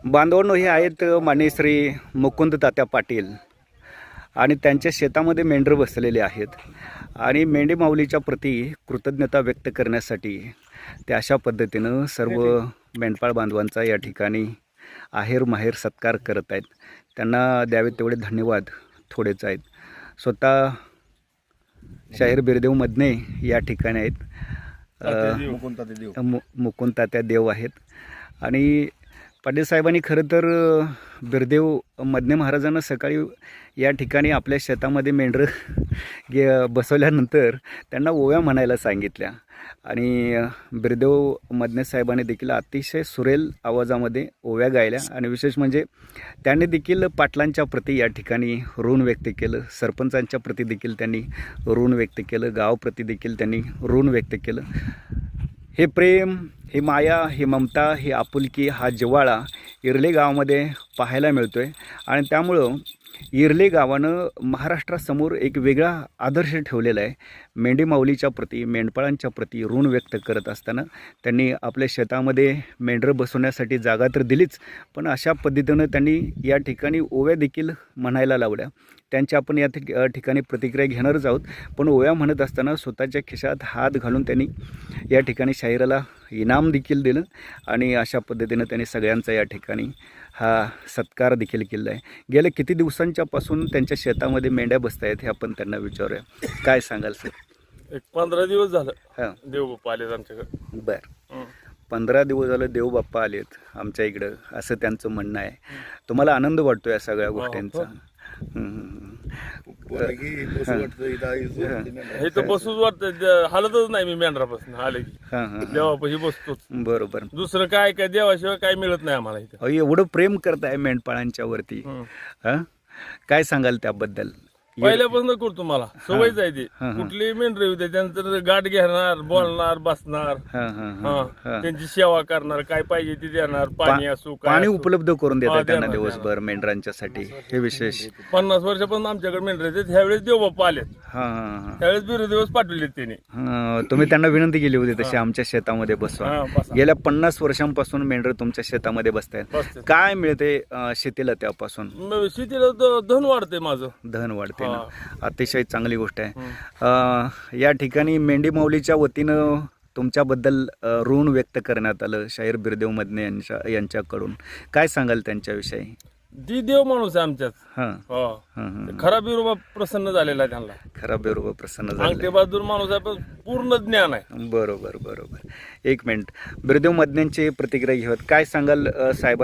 बांधवांनो, हे आहेत माननीय श्री मुकुंद तात्या पाटील आणि त्यांच्या शेतामध्ये मेंढरं बसलेले आहेत आणि मेंढी माऊलीच्या प्रती कृतज्ञता व्यक्त करण्यासाठी ते अशा पद्धतीनं सर्व मेंढपाळ बांधवांचा या ठिकाणी आहेर माहेर सत्कार करत आहेत. त्यांना द्यावे तेवढे धन्यवाद थोडेच आहेत. स्वतः शाहीर बिरदेव मधने या ठिकाणी आहेत. मुकुंद तात्या देव आहेत आणि पाटील साहेबांनी खरं तर बिरदेव मधने महाराजांना सकाळी या ठिकाणी आपल्या शेतामध्ये मेंढरं बसवल्यानंतर त्यांना ओव्या म्हणायला सांगितल्या आणि बिरदेव मधने साहेबांनी देखील अतिशय सुरेल आवाजामध्ये ओव्या गायल्या आणि विशेष म्हणजे त्यांनी देखील पाटलांच्या प्रती या ठिकाणी ऋण व्यक्त केलं, सरपंचांच्या प्रती देखील त्यांनी ऋण व्यक्त केलं, गावाप्रती देखील त्यांनी ऋण व्यक्त केलं. हे प्रेम, ही माया, ही ममता, ही आपुलकी, हा जिव्हाळा इरले गावामध्ये पाहायला मिळतो आहे आणि त्यामुळं इरले गावानं महाराष्ट्रासमोर एक वेगळा आदर्श ठेवलेला आहे. मेंढी माऊलीच्या प्रती, मेंढपाळांच्या प्रती ऋण व्यक्त करत असताना त्यांनी आपल्या शेतामध्ये मेंढरं बसवण्यासाठी जागा तर दिलीच, पण अशा पद्धतीनं त्यांनी या ठिकाणी ओव्या देखील म्हणायला लावल्या. त्यांची आपण या ठिकाणी प्रतिक्रिया घेणारच आहोत. पण ओव्या म्हणत असताना स्वतःच्या खिशात हात घालून त्यांनी या ठिकाणी शाहिराला इनाम देखील दिलं आणि अशा पद्धतीनं त्यांनी सगळ्यांचा या ठिकाणी हा सत्कार देखील केला आहे. गेल्या किती दिवसांच्यापासून त्यांच्या शेतामध्ये मेंढ्या बसत आहेत हे आपण त्यांना विचारूया. काय सांगाल सर? एक 15 दिवस झालं. हां, देवबाप्पा आलेत आमच्याकडे. बरं. 15 दिवस झालं देवबाप्पा आलेत आमच्या इकडं, असं त्यांचं म्हणणं आहे. तुम्हाला आनंद वाटतो या सगळ्या गोष्टींचा? हे तर बसूच वाटतं, हालतच नाही मी मेंढरापासून आले की देवापाशी बसतोच. बरोबर. दुसरं काय देवाशिवाय काय मिळत नाही आम्हाला इथं. एवढं प्रेम करताय मेंढपाळांच्या वरती, काय सांगाल त्याबद्दल? पहिल्यापासून करतो, मला सवयच आहे ती. कुठली मेंढर होते त्यांचं गाठ घेणार, बोलणार, बसणार, त्यांची सेवा करणार, काय पाहिजे ते देणार, पाणी असो पाणी उपलब्ध करून देतात त्यांना दिवसभर मेंढरांच्यासाठी. हे विशेष. 50 वर्षापासून आमच्याकडे मेंढर येतात. ह्यावेळेस देवबाप्पा आलेत, त्यावेळेस बिरदेवच पाठवलेत त्यांनी. तुम्ही त्यांना विनंती केली होती तशी आमच्या शेतामध्ये बसवा. गेल्या 50 वर्षांपासून मेंढर तुमच्या शेतामध्ये बसतायत. काय मिळते शेतीला त्यापासून? शेतीला धन वाढते, माझं धन वाढते. अतिशय चांगली गोष्ट आहे. या ठिकाणी मेंढी माऊलीच्या वतीनं तुमच्याबद्दल ऋण व्यक्त करण्यात आलं शाहीर बिरदेव मधने यांच्याकडून. काय सांगाल त्यांच्याविषयी? ती देव माणूस आहे आमच्यात. खरा बिरोबा प्रसन्न झालेला आहे त्यांना. खरा बिरोबा प्रसन्न झाला. बहादूर माणूस आहे, पण पूर्ण ज्ञान आहे. बरोबर बरोबर. एक मिनिट, बिरदेव मधनेंची प्रतिक्रिया घेऊयात. काय सांगाल साहेबांची?